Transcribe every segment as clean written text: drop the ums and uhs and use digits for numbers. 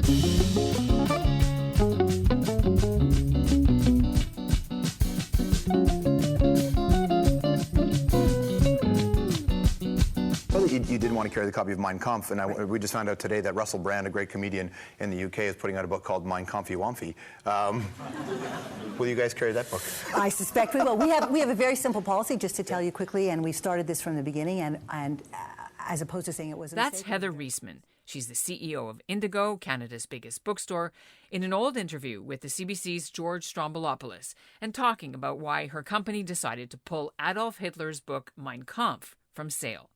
You didn't want to carry the copy of Mein Kampf, and we just found out today that Russell Brand, a great comedian in the UK, is putting out a book called Mein Kampfy Wamphy. Will you guys carry that book? I suspect we will. We have a very simple policy, just to tell you quickly, and we started this from the beginning, and as opposed to saying it was a That's mistake. Heather Reisman. She's the CEO of Indigo, Canada's biggest bookstore, in an old interview with the CBC's George Stroumboulopoulos, and talking about why her company decided to pull Adolf Hitler's book Mein Kampf from sale.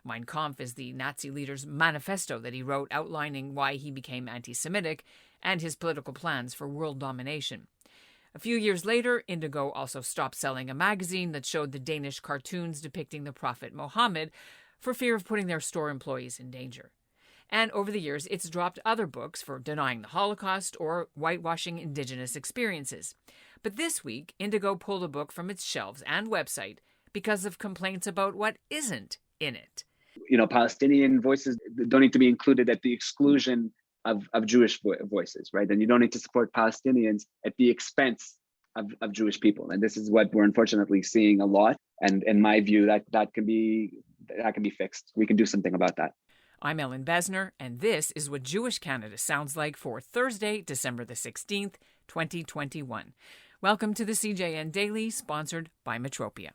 Mein Kampf is the Nazi leader's manifesto that he wrote outlining why he became anti-Semitic and his political plans for world domination. A few years later, Indigo also stopped selling a magazine that showed the Danish cartoons depicting the Prophet Muhammad for fear of putting their store employees in danger. And over the years, it's dropped other books for denying the Holocaust or whitewashing Indigenous experiences. But this week, Indigo pulled a book from its shelves and website because of complaints about what isn't in it. Palestinian voices don't need to be included at the exclusion of Jewish voices, right? And you don't need to support Palestinians at the expense of Jewish people. And this is what we're unfortunately seeing a lot. And in my view, that can be fixed. We can do something about that. I'm Ellen Besner, and this is what Jewish Canada sounds like for Thursday, December the 16th, 2021. Welcome to the CJN Daily, sponsored by Metropia.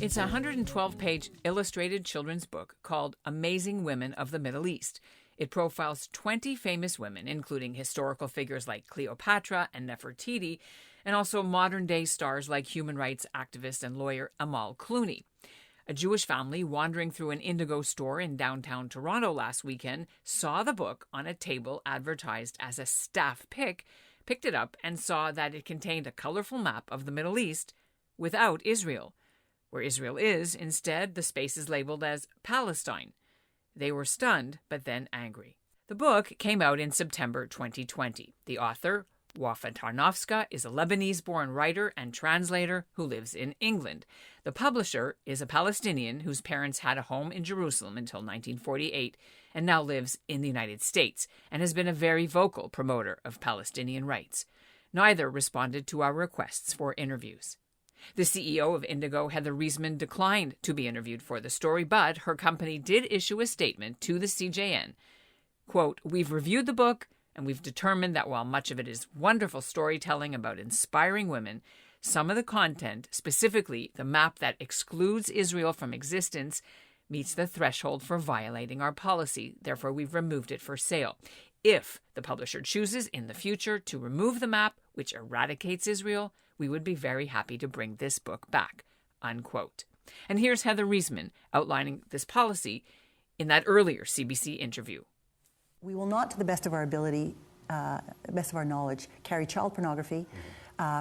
It's a 112-page illustrated children's book called Amazing Women of the Middle East. It profiles 20 famous women, including historical figures like Cleopatra and Nefertiti, and also modern-day stars like human rights activist and lawyer Amal Clooney. A Jewish family wandering through an Indigo store in downtown Toronto last weekend saw the book on a table advertised as a staff pick, picked it up, and saw that it contained a colorful map of the Middle East without Israel. Where Israel is, instead, the space is labeled as Palestine. They were stunned, but then angry. The book came out in September 2020. The author, Wafa Tarnowska, is a Lebanese-born writer and translator who lives in England. The publisher is a Palestinian whose parents had a home in Jerusalem until 1948 and now lives in the United States and has been a very vocal promoter of Palestinian rights. Neither responded to our requests for interviews. The CEO of Indigo, Heather Reisman, declined to be interviewed for the story, but her company did issue a statement to the CJN. Quote, "We've reviewed the book, and we've determined that while much of it is wonderful storytelling about inspiring women, some of the content, specifically the map that excludes Israel from existence, meets the threshold for violating our policy. Therefore, we've removed it for sale. If the publisher chooses in the future to remove the map, which eradicates Israel, we would be very happy to bring this book back," unquote. And here's Heather Reisman outlining this policy in that earlier CBC interview. We will not, to the best of our ability, best of our knowledge, carry child pornography,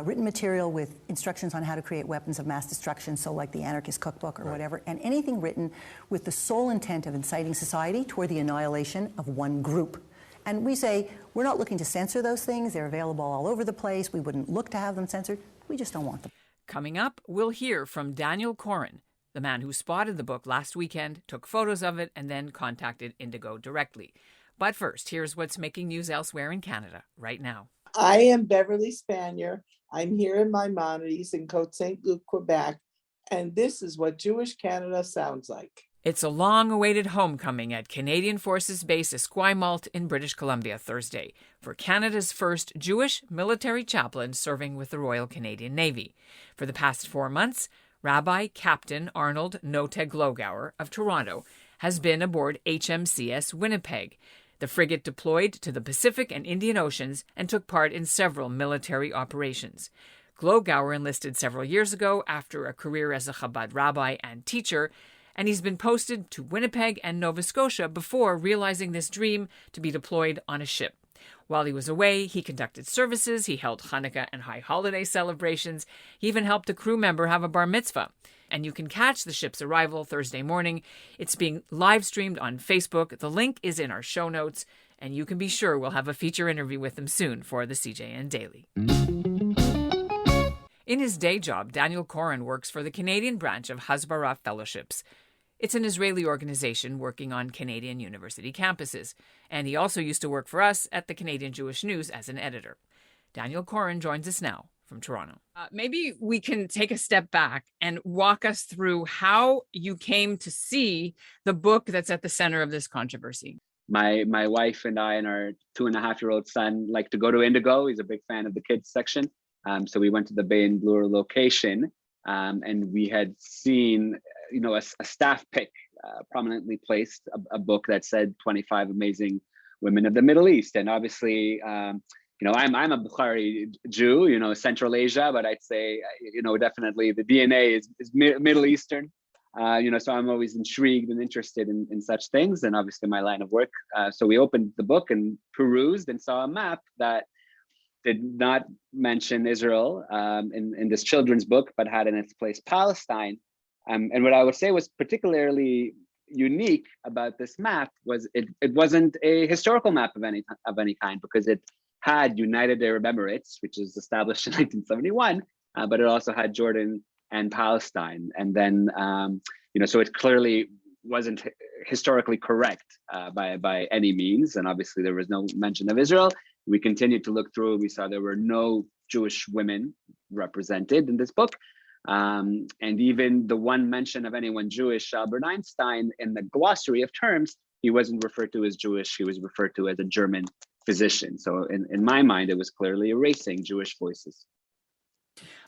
written material with instructions on how to create weapons of mass destruction, so like the Anarchist Cookbook or whatever, and anything written with the sole intent of inciting society toward the annihilation of one group. And we say, we're not looking to censor those things. They're available all over the place. We wouldn't look to have them censored. We just don't want them. Coming up, we'll hear from Daniel Corin, the man who spotted the book last weekend, took photos of it, and then contacted Indigo directly. But first, here's what's making news elsewhere in Canada right now. I am Beverly Spanier. I'm here in Maimonides in Côte-Saint-Luc, Quebec, and this is what Jewish Canada sounds like. It's a long-awaited homecoming at Canadian Forces Base Esquimalt in British Columbia Thursday for Canada's first Jewish military chaplain serving with the Royal Canadian Navy. For the past 4 months, Rabbi Captain Arnold Noteg-Logauer of Toronto has been aboard HMCS Winnipeg. The frigate deployed to the Pacific and Indian Oceans and took part in several military operations. Glogauer enlisted several years ago after a career as a Chabad rabbi and teacher, and he's been posted to Winnipeg and Nova Scotia before realizing this dream to be deployed on a ship. While he was away, he conducted services, he held Hanukkah and high holiday celebrations, he even helped a crew member have a bar mitzvah. And you can catch the ship's arrival Thursday morning. It's being live streamed on Facebook. The link is in our show notes, and you can be sure we'll have a feature interview with him soon for the CJN Daily. In his day job, Daniel Coren works for the Canadian branch of Hasbara Fellowships. It's an Israeli organization working on Canadian university campuses, and he also used to work for us at the Canadian Jewish News as an editor. Daniel Coren joins us now from Toronto. Maybe we can take a step back and walk us through how you came to see the book that's at the center of this controversy. My wife and I and our 2.5-year-old son like to go to Indigo. He's a big fan of the kids section. So we went to the Bay and Bloor location, and we had seen, a staff pick prominently placed a book that said 25 amazing women of the Middle East. And obviously, I'm a Bukhari Jew, Central Asia, but I'd say, definitely the DNA is Middle Eastern. So I'm always intrigued and interested in such things, and obviously my line of work. So we opened the book and perused and saw a map that did not mention Israel in this children's book, but had in its place Palestine. And what I would say was particularly unique about this map was it wasn't a historical map of any kind, because it had United Arab Emirates, which was established in 1971, but it also had Jordan and Palestine. And then, so it clearly wasn't historically correct by any means. And obviously there was no mention of Israel. We continued to look through, we saw there were no Jewish women represented in this book. And even the one mention of anyone Jewish, Albert Einstein, in the glossary of terms, he wasn't referred to as Jewish, he was referred to as a German physician. So in my mind, it was clearly erasing Jewish voices.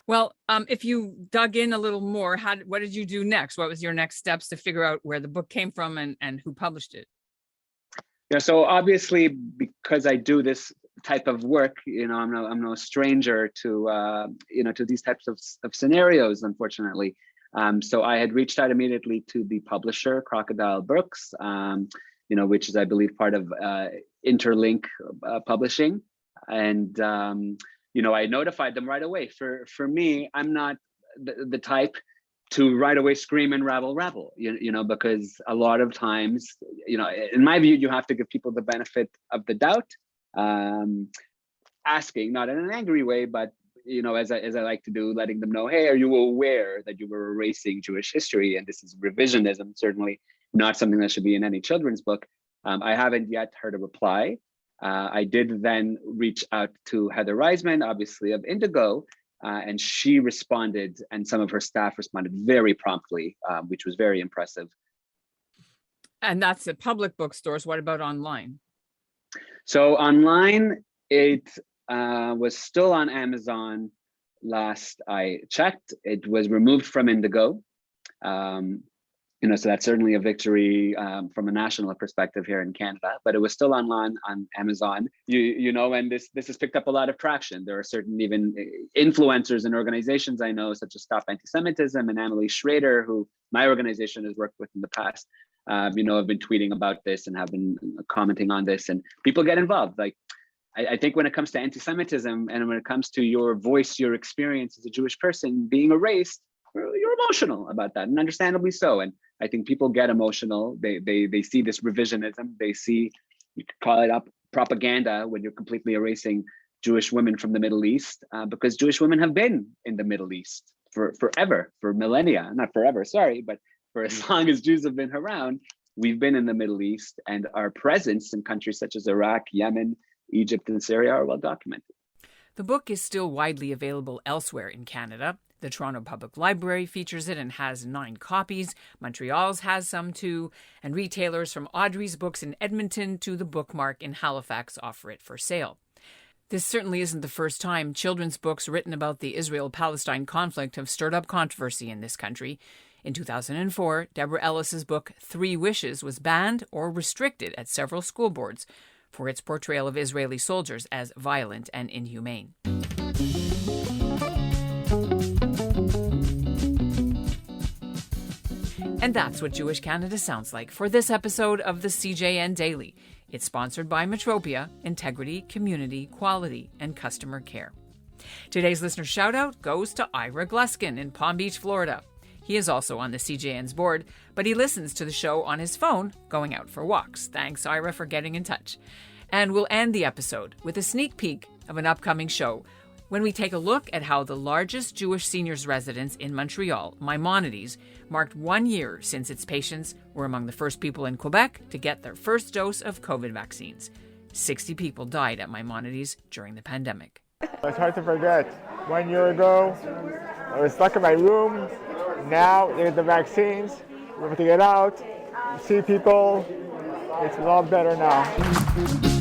Well, if you dug in a little more, what did you do next? What was your next steps to figure out where the book came from and who published it? Yeah, so obviously, because I do this type of work, I'm no stranger to to these types of scenarios, unfortunately. So I had reached out immediately to the publisher, Crocodile Books, which is, I believe, part of Interlink Publishing, and I notified them right away. For me, I'm not the type to right away scream and rabble, because a lot of times, in my view, you have to give people the benefit of the doubt, asking, not in an angry way, but, as I like to do, letting them know, hey, are you aware that you were erasing Jewish history? And this is revisionism, certainly not something that should be in any children's book. I haven't yet heard a reply. I did then reach out to Heather Reisman, obviously of Indigo, and she responded, and some of her staff responded very promptly, which was very impressive. And that's at public bookstores. What about online? So online, it was still on Amazon last I checked. It was removed from Indigo. So that's certainly a victory from a national perspective here in Canada, but it was still online on Amazon. And this has picked up a lot of traction. There are certain even influencers and organizations I know, such as Stop Anti-Semitism and Emily Schrader, who my organization has worked with in the past, have been tweeting about this and have been commenting on this, and people get involved. Like, I think when it comes to anti-Semitism and when it comes to your voice, your experience as a Jewish person being erased, you're emotional about that, and understandably so. And I think people get emotional. They see this revisionism. They see, you could call it up propaganda, when you're completely erasing Jewish women from the Middle East, because Jewish women have been in the Middle East forever, for millennia, not forever, sorry, but for as long as Jews have been around, we've been in the Middle East, and our presence in countries such as Iraq, Yemen, Egypt, and Syria are well documented. The book is still widely available elsewhere in Canada. The Toronto Public Library features it and has 9 copies. Montreal's has some too. And retailers from Audrey's Books in Edmonton to the Bookmark in Halifax offer it for sale. This certainly isn't the first time children's books written about the Israel-Palestine conflict have stirred up controversy in this country. In 2004, Deborah Ellis's book 3 Wishes was banned or restricted at several school boards for its portrayal of Israeli soldiers as violent and inhumane. And that's what Jewish Canada sounds like for this episode of the CJN Daily. It's sponsored by Metropia, Integrity, Community, Quality, and Customer Care. Today's listener shout-out goes to Ira Gluskin in Palm Beach, Florida. He is also on the CJN's board, but he listens to the show on his phone going out for walks. Thanks, Ira, for getting in touch. And we'll end the episode with a sneak peek of an upcoming show When we take a look at how the largest Jewish seniors residence in Montreal, Maimonides, marked 1 year since its patients were among the first people in Quebec to get their first dose of COVID vaccines. 60 people died at Maimonides during the pandemic. It's hard to forget. 1 year ago, I was stuck in my room. Now, there's the vaccines. We're able to get out, see people. It's a lot better now.